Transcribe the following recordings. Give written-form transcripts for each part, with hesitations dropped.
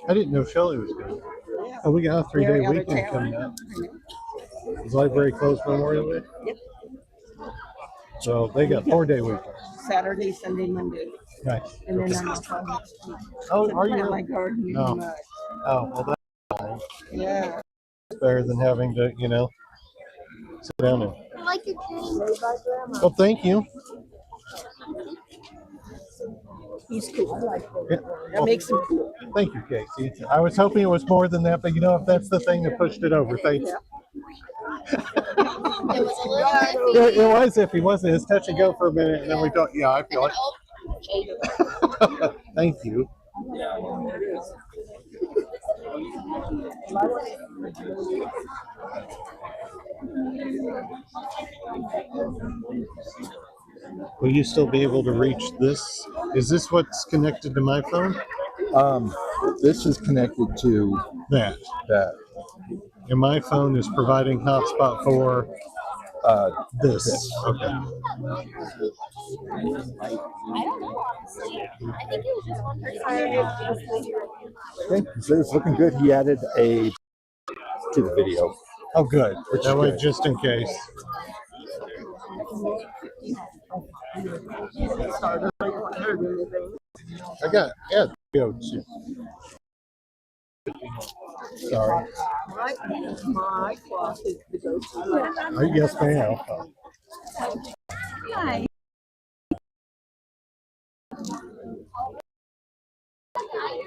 I didn't know Shelley was going. Oh, we got a 3-day weekend coming up. Is library closed Memorial Day? Yep. So they got 4-day weekend. Saturday, Sunday, Monday. Nice. And then I'm off on next week. Oh, are you? My garden. No. Oh, well, that's fine. Yeah. It's better than having to, sit down and. I like your cane. Well, thank you. He's cool. Yeah. That makes him cool. Thank you, Casey. I was hoping it was more than that, but if that's the thing that pushed it over, thank you. It was a little iffy. It was iffy, wasn't it? It's touch and go for a minute, and then we thought, I feel it. Thank you. Will you still be able to reach this? Is this what's connected to my phone? This is connected to that. And my phone is providing hotspot for this. Okay. I don't know, honestly. I think it was just one person. Okay, so it's looking good. He added a to the video. Oh, good. That way, just in case. I got go too. Sorry. My cloth is the go-to. Yes, ma'am. Hi.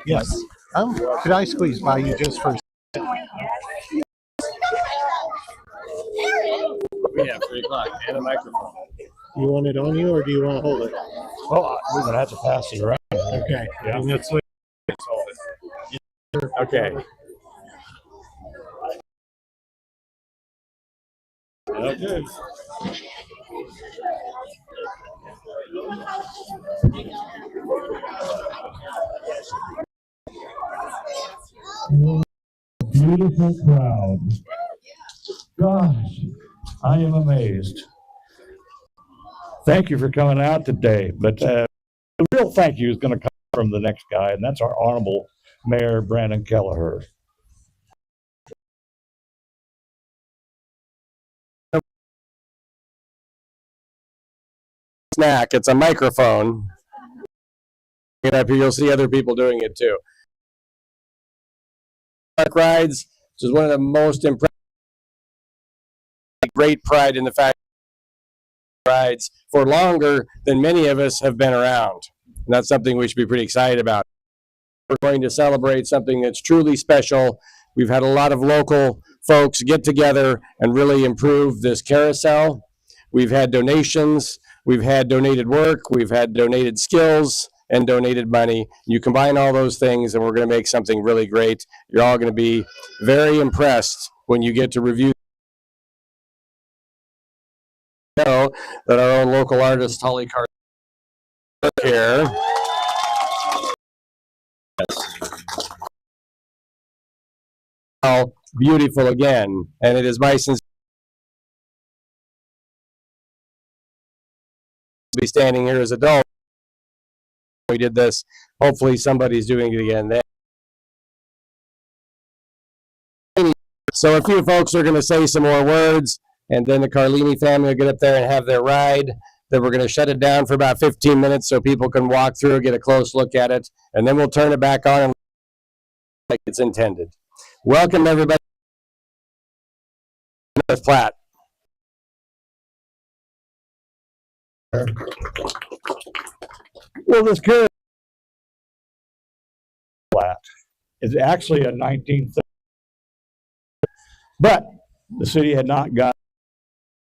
Yes. Could I squeeze by you just for a second? We have 3 o'clock and a microphone. You want it on you, or do you want to hold it? Well, we're gonna have to pass it around. Okay. Yeah. And that's what. Okay. Okay. Beautiful crowd. Gosh, I am amazed. Thank you for coming out today, but the real thank you is going to come from the next guy, and that's our Honorable Mayor Brandon Kelleher. Snack. It's a microphone. Get up here, you'll see other people doing it too. Park rides, which is one of the most impressive. Great pride in the fact rides for longer than many of us have been around. And that's something we should be pretty excited about. We're going to celebrate something that's truly special. We've had a lot of local folks get together and really improve this carousel. We've had donations, we've had donated work, we've had donated skills and donated money. You combine all those things and we're going to make something really great. You're all going to be very impressed when you get to review. Know that our own local artist Holly Carter here. How beautiful again, and it is my sincere to be standing here as adults. We did this. Hopefully, somebody's doing it again. So, a few folks are going to say some more words. And then the Carlini family will get up there and have their ride. Then we're going to shut it down for about 15 minutes so people can walk through, get a close look at it, and then we'll turn it back on and like it's intended. Welcome, everybody. North Platte. Well, this carousel is actually a 1930s, but the city had not got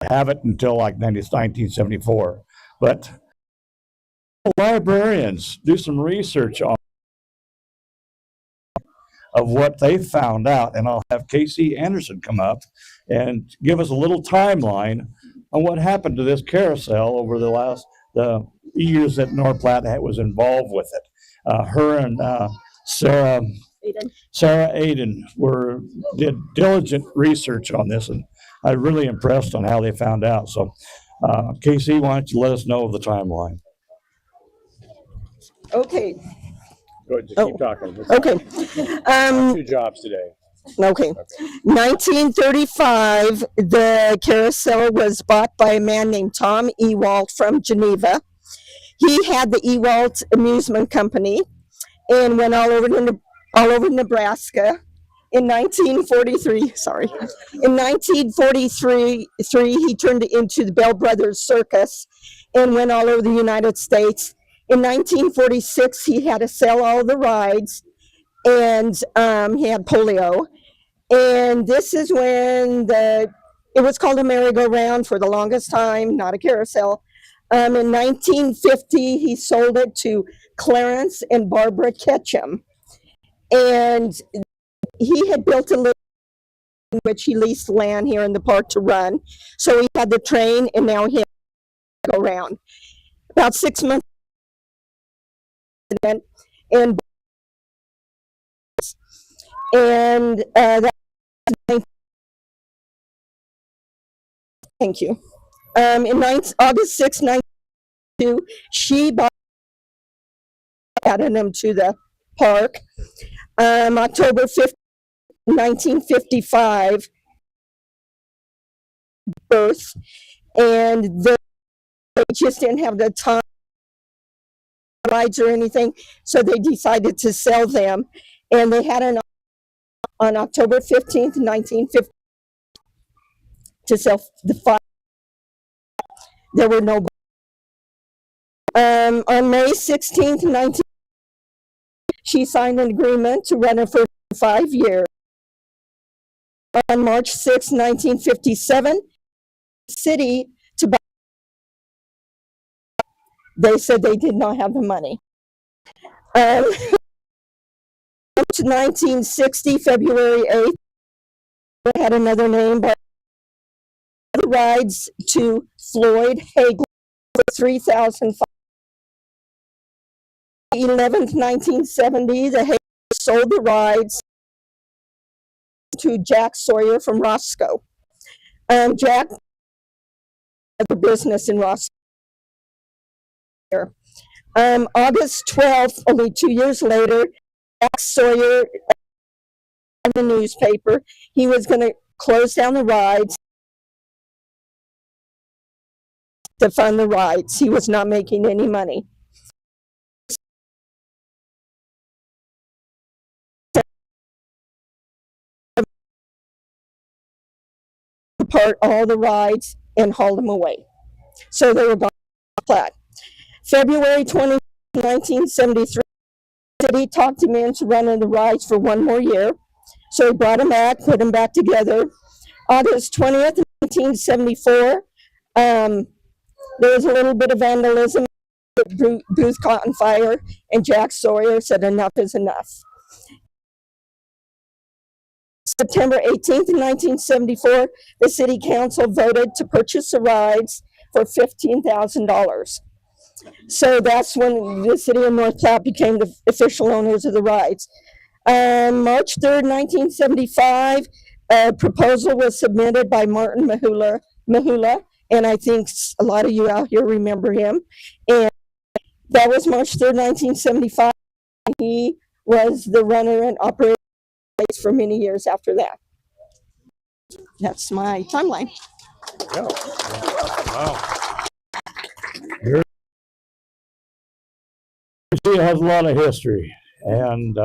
have it until like 1974. But librarians do some research on of what they found out, and I'll have Casey Anderson come up and give us a little timeline on what happened to this carousel over the last years that North Platte was involved with it. Her and Sarah Aiden did diligent research on this, and I'm really impressed on how they found out. So, Casey, why don't you let us know of the timeline? Okay, Go ahead, just Oh. keep talking. okay. Two jobs today. Okay. 1935, the Carousel was bought by a man named Tom Ewald from Geneva. He had the Ewald Amusement Company and went all over Nebraska. In 1943, in 1943, he turned it into the Bell Brothers Circus and went all over the United States. In 1946, he had to sell all the rides, and he had polio. And this is when it was called a merry-go-round for the longest time, not a carousel. In 1950, he sold it to Clarence and Barbara Ketchum. And he had built a little in which he leased land here in the park to run. So he had the train, and now he had to go around. About 6 months, and that. Thank you. In August 6, 1992, she added him to the park. October 5th, 1955, birth, and they just didn't have the time rides or anything, so they decided to sell them, and they had an on October 15th, 1950, to sell the 5. There were no. On May 16th, 19, she signed an agreement to run it for 5 years. On March 6, 1957, the city to buy. They said they did not have the money. 1960, February 8th, they had another name, but the rides to Floyd Hagler for $3,000. 11th, 1970, the Haglers sold the rides to Jack Sawyer from Roscoe. Jack had a business in Roscoe. August 12th, only 2 years later, Jack Sawyer in the newspaper, he was going to close down the rides to fund the rides. He was not making any money. Apart all the rides and hauled them away. So they were gone. February 20, 1973, the city talked him into running the rides for 1 more year. So he brought him back, put him back together. August 20th, 1974, there was a little bit of vandalism. The booth caught on fire, and Jack Sawyer said enough is enough. September 18th, 1974, the city council voted to purchase the rides for $15,000. So that's when the city of North Platte became the official owners of the rides. March 3rd, 1975, a proposal was submitted by Martin Mahula, and I think a lot of you out here remember him. And that was March 3rd, 1975. He was the runner and operator for many years after that. That's my timeline. Wow. It has a lot of history, and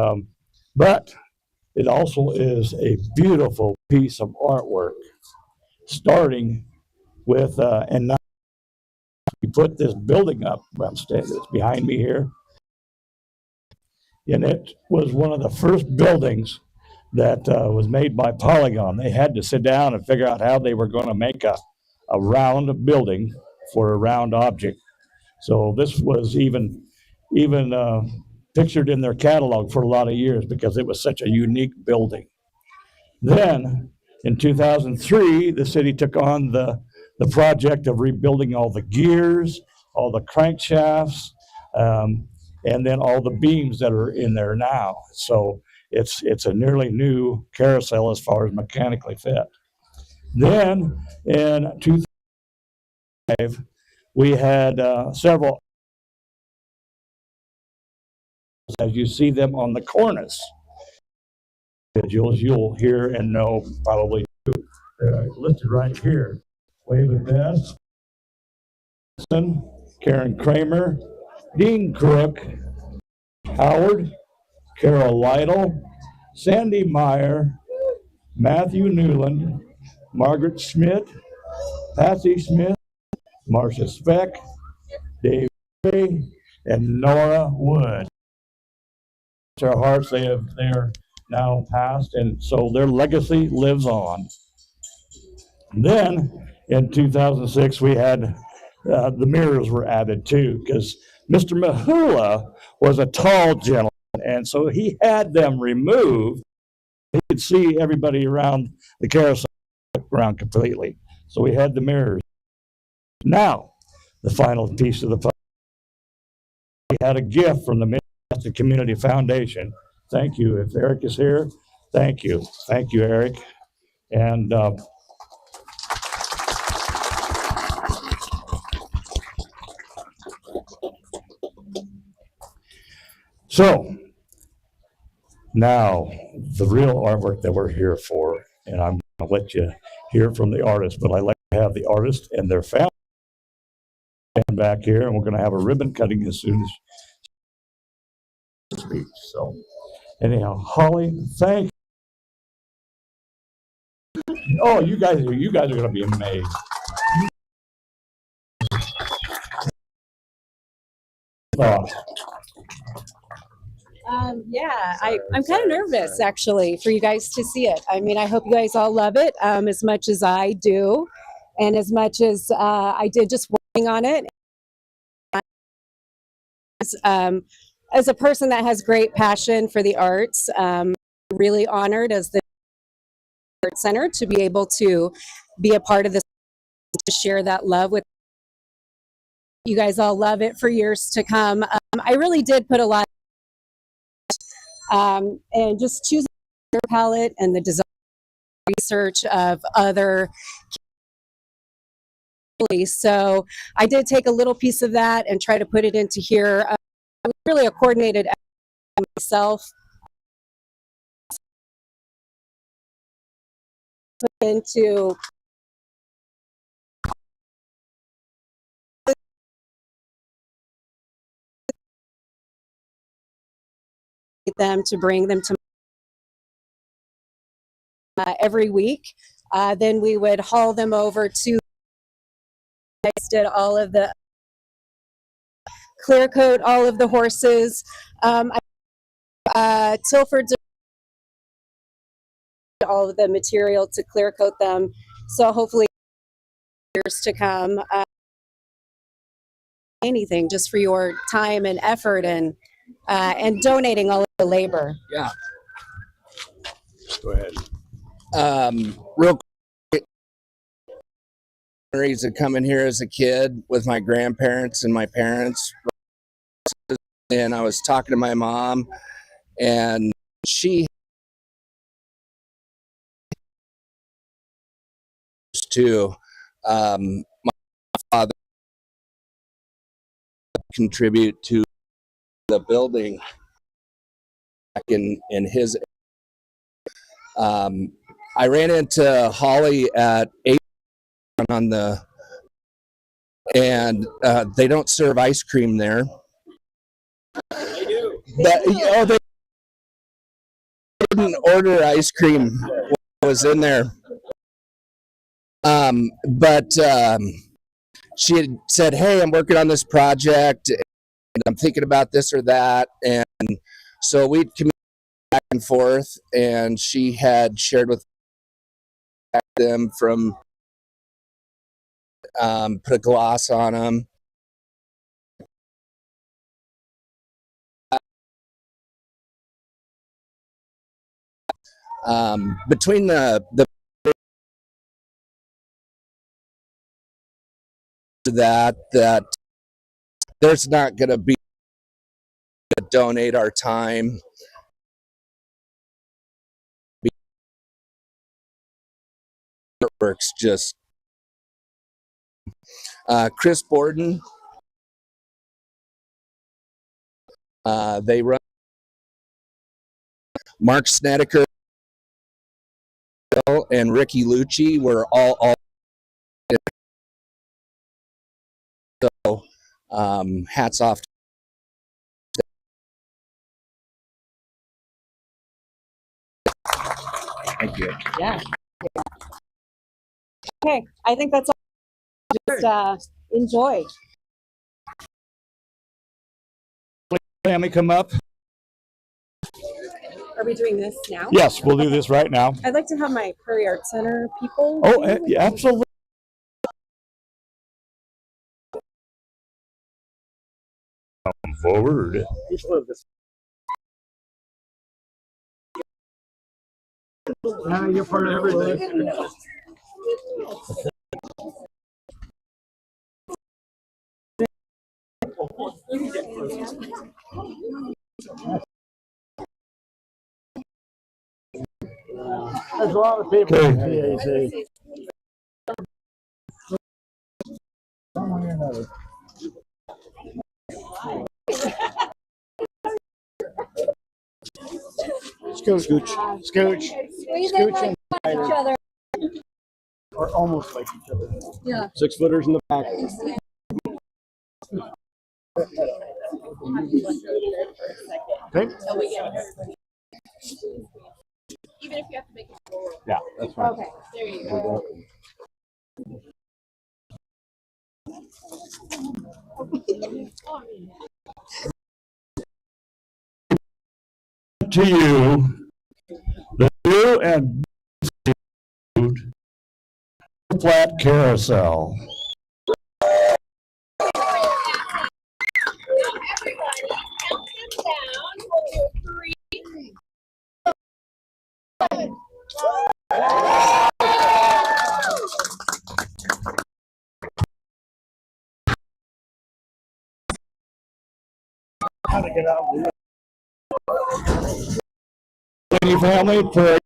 but it also is a beautiful piece of artwork, starting with and now we put this building up. It's behind me here, and it was one of the first buildings that was made by Polygon. They had to sit down and figure out how they were going to make a round building for a round object. So this was even pictured in their catalog for a lot of years because it was such a unique building. Then in 2003, the city took on the project of rebuilding all the gears, all the crankshafts, and then all the beams that are in there now. So it's a nearly new carousel as far as mechanically fit. Then in 2005, we had several as you see them on the cornice. Individuals you'll hear and know probably too. They're listed right here. Wave at Best, Karen Kramer, Dean Crook, Howard, Carol Lytle, Sandy Meyer, Matthew Newland, Margaret Schmidt, Patsy Smith, Marcia Speck, Dave Ray, and Nora Wood. Their hearts, they're now passed, and so their legacy lives on. And then in 2006, we had the mirrors were added too, because Mr. Mahula was a tall gentleman, and so he had them removed. He could see everybody around the carousel around completely. So we had the mirrors. Now, the final piece of the puzzle. We had a gift from the Mid-Atlantic Community Foundation. Thank you. If Eric is here, thank you. Thank you, Eric. And so now the real artwork that we're here for, and I'm going to let you hear from the artist, but I like to have the artist and their family stand back here, and we're going to have a ribbon cutting as soon as speech. So anyhow, Holly, thank you. Oh, you guys are going to be amazed. Oh, I'm kind of nervous actually for you guys to see it. I mean, I hope you guys all love it as much as I do, and as much as I did just working on it. As a person that has great passion for the arts, really honored as the Art Center to be able to be a part of this, to share that love with you guys. All love it for years to come. I really did put a lot. And just choosing their palette and the design research of other. So I did take a little piece of that and try to put it into here. I was really a coordinated effort myself. Into them to bring them to every week. Then we would haul them over to. I did all of the clear coat, all of the horses. Tilford's all of the material to clear coat them. So hopefully years to come. Anything just for your time and effort and donating all of the labor. Yeah. Go ahead. Real quick, memories of coming here as a kid with my grandparents and my parents. And I was talking to my mom, and she to my father contribute to the building back in his. I ran into Holly at 8 on the, and they don't serve ice cream there. They do. But they didn't order ice cream when I was in there. But she had said, "Hey, I'm working on this project, and I'm thinking about this or that," and so we'd communicate back and forth. And she had shared with them from put a gloss on them. Between the that there's not going to be to donate our time. Works just Chris Borden. They run Mark Snedeker and Ricky Lucci were all so hats off. Thank you. Yeah. Okay, I think that's all. Just enjoy. Family come up. Are we doing this now? Yes, we'll do this right now. I'd like to have my Prairie Art Center people. Oh, yeah, absolutely. Come forward. You're part of everything. There's a lot of people in PAC. Scooch, scooch, scooch, and Each other. are almost like each other. Yeah. 6 footers in the back. Okay. Even if you have to make it. Yeah, that's right. Okay, there you go. To you, the new and flat carousel. How to get out? Lady family, for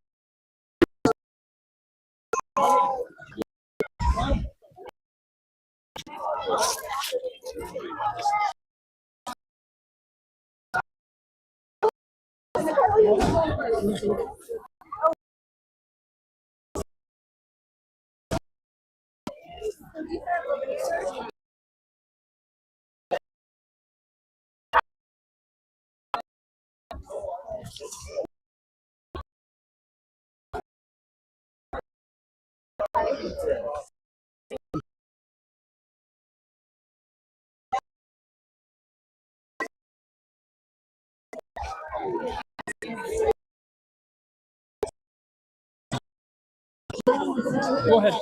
Go ahead.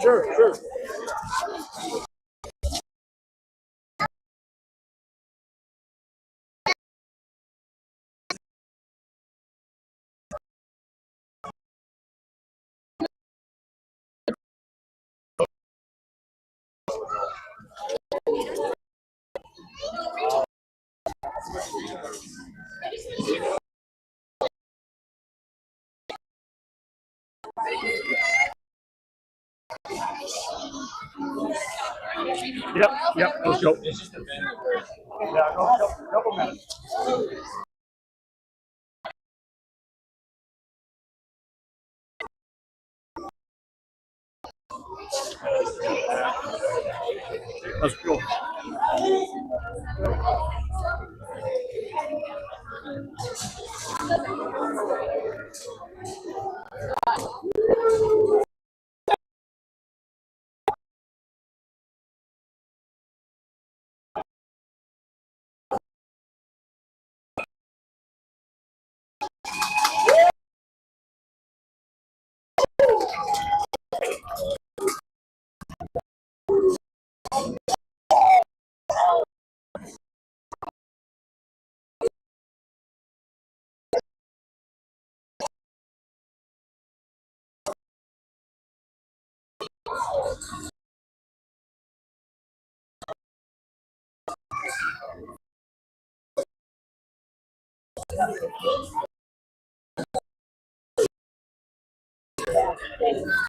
Sure, sure. Yep, let's go. Yeah, couple minutes. Let's go.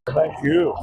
Thank you.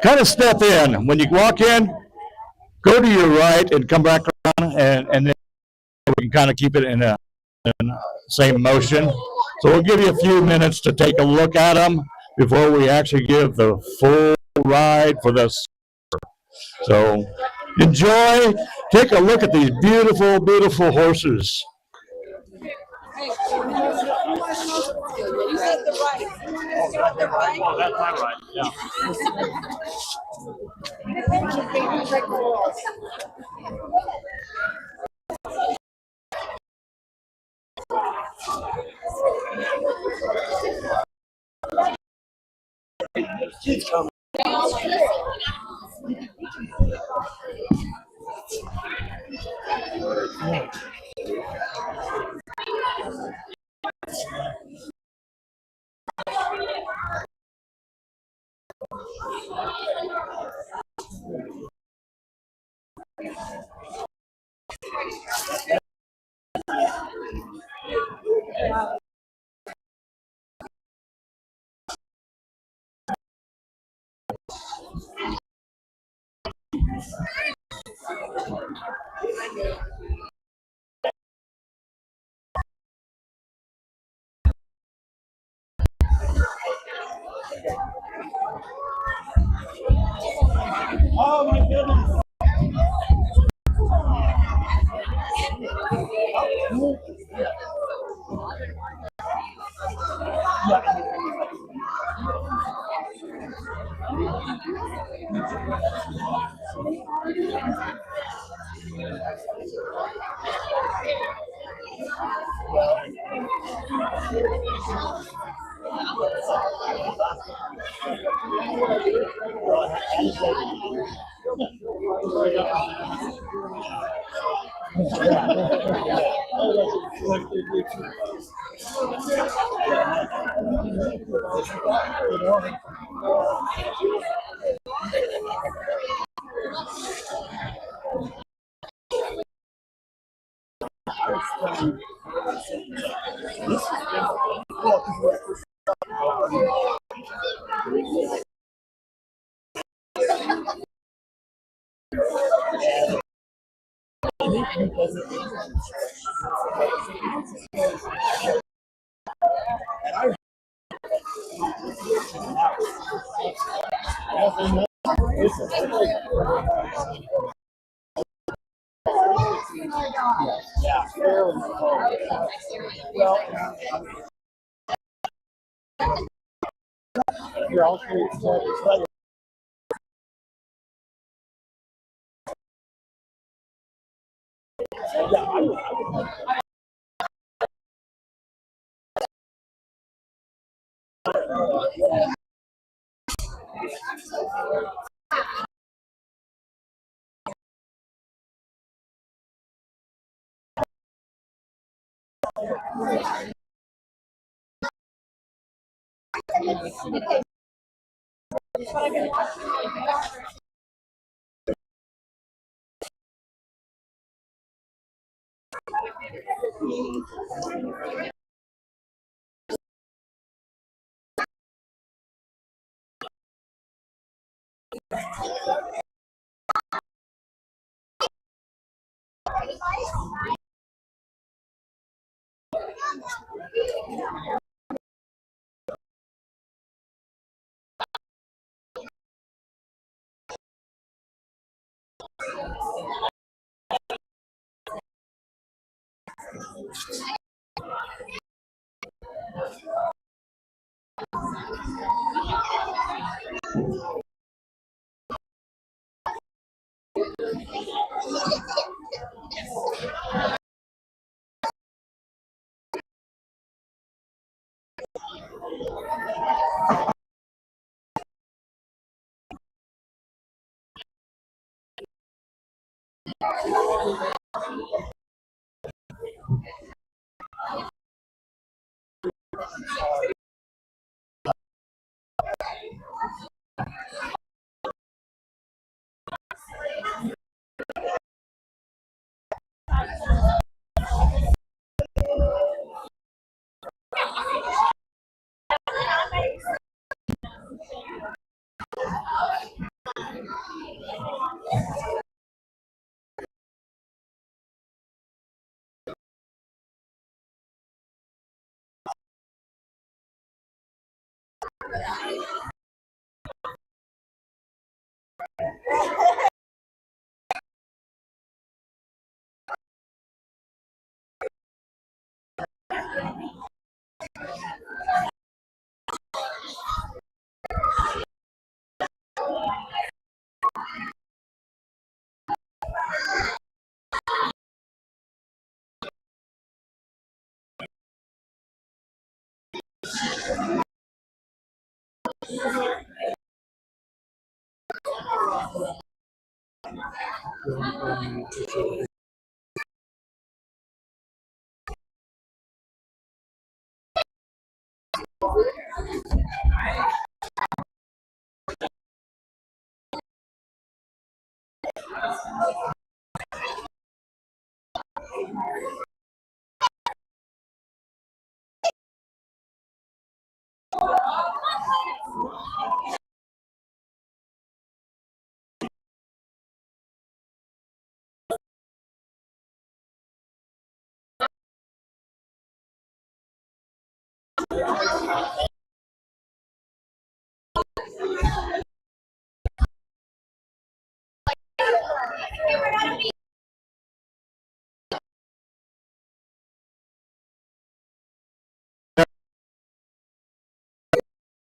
Kind of step in. When you walk in, go to your right and come back around, and then we can kind of keep it in a same motion. So we'll give you a few minutes to take a look at them before we actually give the full ride for this. So enjoy, take a look at these beautiful, beautiful horses.